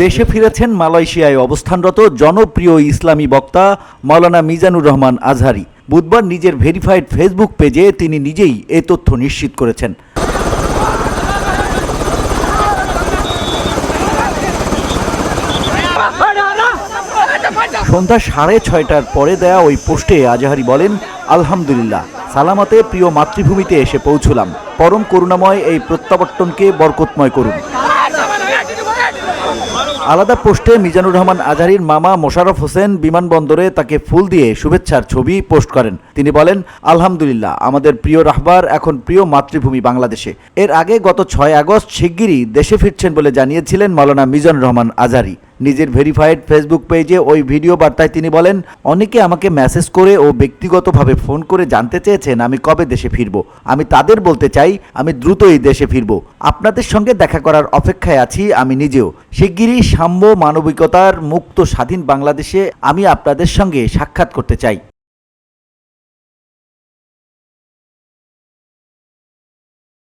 দেশে ফিরেছেন মালয়েশিয়ায় অবস্থানরত জনপ্রিয় ইসলামী বক্তা মাওলানা মিজানুর রহমান আজহারী। বুধবার নিজের ভেরিফাইড ফেসবুক পেজে তিনি নিজেই এ তথ্য নিশ্চিত করেছেন। সন্ধ্যা 6:30টার পরে দেয়া ওই পোস্টে আজহারী বলেন, আলহামদুলিল্লাহ, সালামতে প্রিয় মাতৃভূমিতে এসে পৌঁছলাম। পরম করুণাময় এই প্রত্যাবর্তনকে বরকতময় করুন। আলাদা পোস্টে মিজানুর রহমান আজহারীর মামা মোশাররফ হোসেন বিমানবন্দরে তাকে ফুল দিয়ে শুভেচ্ছার ছবি পোস্ট করেন। তিনি বলেন, আলহামদুলিল্লাহ, আমাদের প্রিয় রাহবার এখন প্রিয় মাতৃভূমি বাংলাদেশে। এর আগে গত 6 আগস্ট শিগগিরই দেশে ফিরছেন বলে জানিয়েছিলেন মাওলানা মিজানুর রহমান আজহারী। নিজের ভেরিফাইড ফেসবুক পেজে ওই ভিডিও বার্তায় তিনি বলেন, অনেকে আমাকে মেসেজ করে ও ব্যক্তিগতভাবে ফোন করে জানতে চেয়েছেন আমি কবে দেশে ফিরব। আমি তাদের বলতে চাই আমি দ্রুতই দেশে ফিরব। আপনাদের সঙ্গে দেখা করার অপেক্ষায় আছি আমি নিজেও। শিগগিরই সাম্য, মানবিকতার মুক্ত স্বাধীন বাংলাদেশে আমি আপনাদের সঙ্গে সাক্ষাৎ করতে চাই।